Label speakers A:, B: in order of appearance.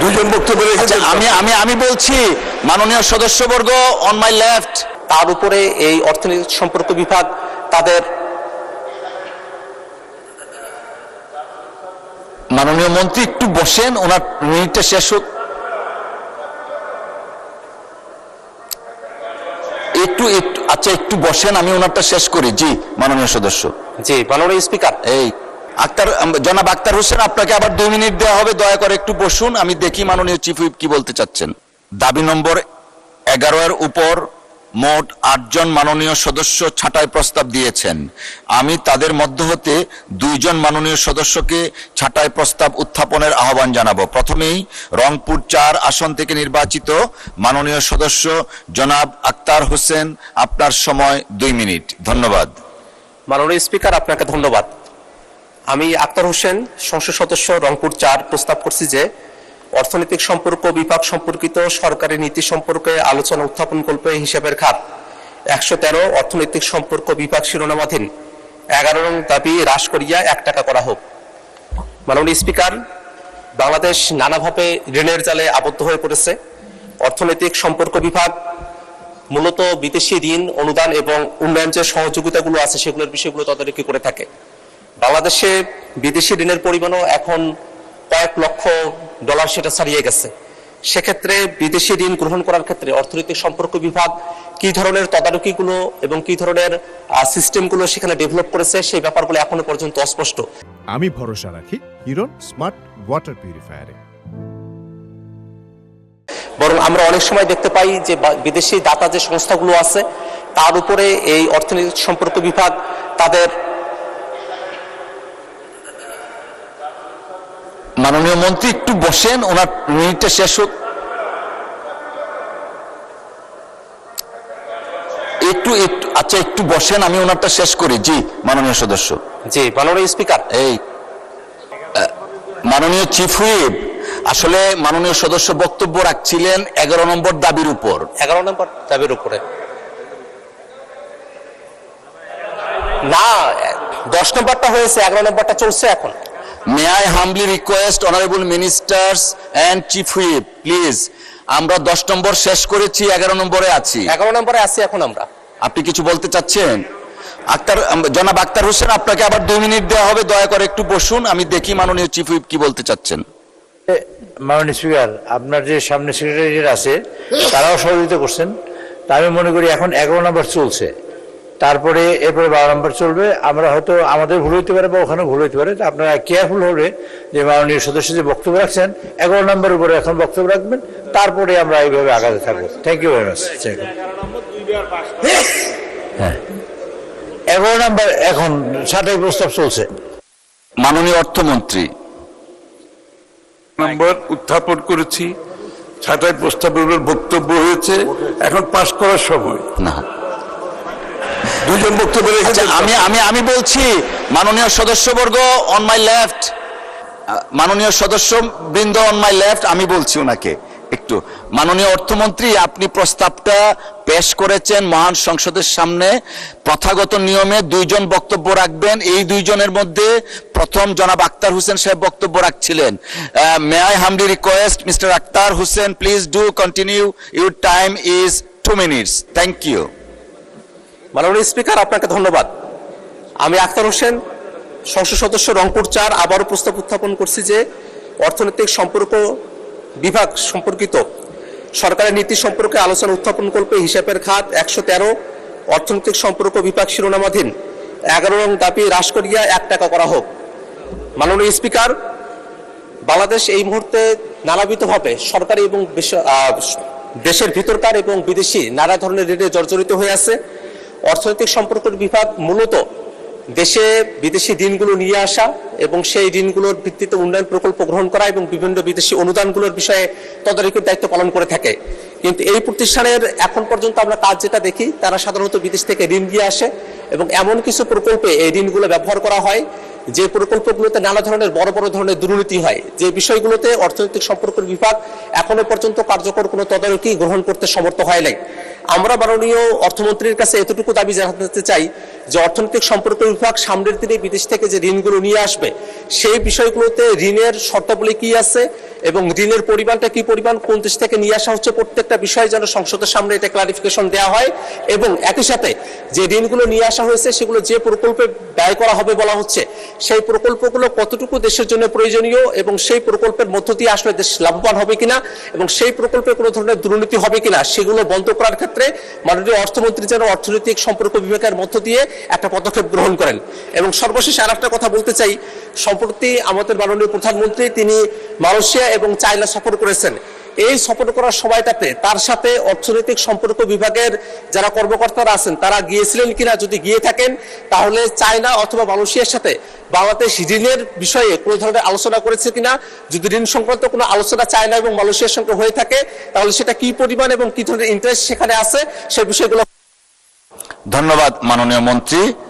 A: দুজন বক্তব্য রেখেছেন।
B: আমি আমি আমি বলছি মাননীয় সদস্যবর্গ অন মাই লেফট,
C: তার উপরে এই অর্থনৈতিক সম্পর্ক বিভাগ তাদের
B: মাননীয় মন্ত্রী একটু বসেন, ওনার মিনিটটা শেষ হোক। একটু একটু আচ্ছা একটু বসেন, আমি ওনারটা শেষ করি। জি মাননীয় সদস্য।
C: জি মাননীয় স্পিকার,
B: এই জনাব আক্তার হোসেন, আপনাকে আবার 2 মিনিট দেওয়া হবে, দয়া করে একটু বসুন, আমি দেখি মাননীয় চিফ হুইপ কি বলতে চাচ্ছেন। দাবি নম্বর 11 এর উপর মোট 8 জন মাননীয় সদস্য ছাঁটাই প্রস্তাব দিয়েছেন। আমি তাদের মধ্য হতে 2 জন মাননীয় সদস্যকে ছাঁটাই প্রস্তাব উত্থাপনের আহ্বান জানাবো। প্রথমেই রংপুর 4 আসন থেকে নির্বাচিত মাননীয় সদস্য জনাব আক্তার হোসেন, আপনার সময় 2 মিনিট। ধন্যবাদ।
C: মাননীয় স্পিকার আপনাকে ধন্যবাদ। আমি আক্তার হোসেন, সংসদ সদস্য রংপুর 4, প্রস্তাব করছি যে অর্থনৈতিক সম্পর্ক বিভাগ সম্পর্কিত সরকারি নীতি সম্পর্কে আলোচনা উত্থাপন করবে হিসাবের খাত 113 অর্থনৈতিক সম্পর্ক বিভাগ শিরোনামাধীন 11 নং দাবি হ্রাস করিয়া 1 টাকা করা হোক। মাননীয় স্পিকার, বাংলাদেশ নানাভাবে ঋণের জালে আবদ্ধ হয়ে পড়েছে। অর্থনৈতিক সম্পর্ক বিভাগ মূলত বিদেশি ঋণ, অনুদান এবং উন্নয়ন যে সহযোগিতাগুলো আছে সেগুলোর বিষয়গুলো তদারকি করে থাকে। বাংলাদেশে বিদেশি ঋণের পরিমাণও এখন কয়েক লক্ষ ডলার সেটা ছাড়িয়ে গেছে। সেক্ষেত্রে বিদেশি ঋণ গ্রহণ করার ক্ষেত্রে অর্থনৈতিক সম্পর্ক বিভাগ কি ধরনের তদারকিগুলো এবং কি ধরনের সিস্টেমগুলো সেখানে ডেভেলপ করেছে সেই ব্যাপারগুলো এখনো পর্যন্ত অস্পষ্ট।
D: আমি ভরসা রাখি হিরন স্মার্ট ওয়াটার পিউরিফায়ারে।
C: বরং আমরা অনেক সময় দেখতে পাই যে বিদেশি দাতা যে সংস্থাগুলো আছে তার উপরে এই অর্থনৈতিক সম্পর্ক বিভাগ তাদের
B: মাননীয় মন্ত্রী একটু বসেন, ওনার মিনিটটা শেষ হোক। একটু একটু আচ্ছা একটু বসেন, আমি ওনারটা শেষ করি। জি মাননীয় সদস্য।
C: জি মাননীয় স্পিকার,
B: মাননীয় চিফ হুইপ, আসলে মাননীয় সদস্য বক্তব্য রাখছিলেন 11 নম্বর দাবির উপর।
C: 11 নম্বর দাবির উপরে না, 10 নম্বরটা হয়েছে, 11 নম্বরটা চলছে এখন।
B: May I humbly request honorable ministers and chief whip, please, আমরা 10 নম্বর শেষ করেছি, 11 নম্বরে আছি।
C: 11 নম্বরে আছি এখন আমরা।
B: আপনি কিছু বলতে চাচ্ছেন? জনাব আক্তার হোসেন, আপনাকে আবার 2 মিনিট দেওয়া হবে, দয়া করে একটু বসুন, আমি দেখি মাননীয় চিফ হুইপ কি বলতে চাচ্ছেন।
E: মাননীয় স্পিকার, আপনার যে সামনে সেক্রেটারি আছে তারাও সহযোগিতা করছেন। তা আমি মনে করি এখন 11 নম্বর চলছে, তারপরে এরপরে 12 নম্বর চলবে। আমরা হয়তো আমাদের ভুল হইতে পারে বা ওখানে ভুল হইতে পারে, আপনারা কেয়ারফুল হবে যে মাননীয় সদস্য যে বক্তব্য রাখছেন 11 নম্বরের উপরে এখন বক্তব্য রাখবেন, তারপরে আমরা এইভাবে আগাতে থাকবো। Thank you very much. হ্যাঁ, 11 নম্বর এখন ছাঁটাই প্রস্তাব চলছে।
B: মাননীয় অর্থমন্ত্রী,
A: নম্বর উত্থাপন করেছি, ছাঁটাই প্রস্তাবের উপর বক্তব্য হয়েছে, এখন পাশ করার সময়।
B: না
A: দুজন বক্তব্য রেখেছেন।
B: আমি বলছি মাননীয় সদস্যবর্গ অন মাই লেফট, মাননীয় সদস্য বৃন্দ অন মাই লেফট, আমি বলছি ওনাকে একটু। মাননীয় অর্থমন্ত্রী, আপনি প্রস্তাবটা পেশ করেছেন মহান সংসদের সামনে। প্রথাগত নিয়মে 2 জন বক্তব্য রাখবেন। এই 2 জনের মধ্যে প্রথম জনাব আক্তার হোসেন সাহেব বক্তব্য রাখছিলেন। May I humbly request mister Akhtar Hossain, please do continue, your time is 2 minutes. Thank you.
C: মাননীয় স্পিকার, আপনাকে ধন্যবাদ। আমি আক্তার হোসেন, সংসদ সদস্য রংপুর 4, আবারও প্রস্তাব উত্থাপন করছি যে অর্থনৈতিক সম্পর্ক বিভাগ সম্পর্কিত সরকারের নীতি সম্পর্কে আলোচনা উত্থাপন করবে হিসাবের খাত 113 অর্থনৈতিক সম্পর্ক বিভাগ শিরোনামাধীন 11 নং দাবি হ্রাস করিয়া 1 টাকা করা হোক। মাননীয় স্পিকার, বাংলাদেশ এই মুহূর্তে নানাবিধভাবে সরকারি এবং দেশের ভিতরকার এবং বিদেশি নানা ধরনের ঋণে জর্জরিত হয়ে আছে। অর্থনৈতিক সম্পর্ক বিভাগ মূলত দেশে বিদেশি ঋণগুলো নিয়ে আসা এবং সেই ঋণগুলোর ভিত্তিতে উন্নয়ন প্রকল্প গ্রহণ করা এবং বিভিন্ন বিদেশি অনুদানগুলোর বিষয়ে তদারকির দায়িত্ব পালন করে থাকে। কিন্তু এই প্রতিষ্ঠানের এখন পর্যন্ত আমরা কাজ যেটা দেখি, তারা সাধারণত বিদেশ থেকে ঋণ দিয়ে আসে এবং এমন কিছু প্রকল্পে এই ঋণগুলো ব্যবহার করা হয় যে প্রকল্পগুলোতে নানা ধরনের বড় বড় ধরনের দুর্নীতি হয়, যে বিষয়গুলোতে অর্থনৈতিক সম্পর্ক বিভাগ এখনো পর্যন্ত কার্যকর কোনো তদারকি গ্রহণ করতে সমর্থ হয় নাই। আমরা মাননীয় অর্থমন্ত্রীর কাছে এতটুকু দাবি জানাতে চাই যে অর্থনৈতিক সম্পর্ক বিভাগ সামনের দিনে বিদেশ থেকে যে ঋণগুলো নিয়ে আসবে সেই বিষয়গুলোতে ঋণের শর্তাবলী কি আছে এবং ঋণের পরিমাণটা কি পরিমাণ, কোন দেশ থেকে নিয়ে আসা হচ্ছে, প্রত্যেকটা বিষয় যেন সংসদের সামনে এটা ক্লারিফিকেশন দেওয়া হয়। এবং একই সাথে যে ঋণগুলো নিয়ে আসা হয়েছে সেগুলো যে প্রকল্পে ব্যয় করা হবে বলা হচ্ছে, সেই প্রকল্পগুলো কতটুকু দেশের জন্য প্রয়োজনীয় এবং সেই প্রকল্পের মধ্য দিয়ে আসলে দেশ লাভবান হবে কিনা এবং সেই প্রকল্পে কোনো ধরনের দুর্নীতি হবে কিনা সেগুলো বন্ধ করার ক্ষেত্রে মাননীয় অর্থমন্ত্রী যেন অর্থনৈতিক সম্পর্ক বিভাগের মধ্য দিয়ে একটা পদক্ষেপ গ্রহণ করেন। এবং সর্বশেষ আর একটা কথা বলতে চাই, সম্প্রতি আমাদের মাননীয় প্রধানমন্ত্রী তিনি মালয়েশিয়া এবং চায়না সফর করেছেন। এই সফর করার সময়টাতে তার সাথে অর্থনৈতিক সম্পর্ক বিভাগের যারা কর্মকর্তারা আছেন তারা গিয়েছিলেন কিনা, যদি গিয়ে থাকেন তাহলে চায়না অথবা মালয়েশিয়ার সাথে বাংলাদেশ ঋণের বিষয়ে কোনো ধরনের আলোচনা করেছে কিনা, যদি ঋণ সংক্রান্ত কোনো আলোচনা চায়না এবং মালয়েশিয়ার সঙ্গে হয়ে থাকে তাহলে সেটা কি পরিমাণ এবং কি ধরনের ইন্টারেস্ট সেখানে আছে সেই বিষয়গুলো।
B: ধন্যবাদ মাননীয় মন্ত্রী।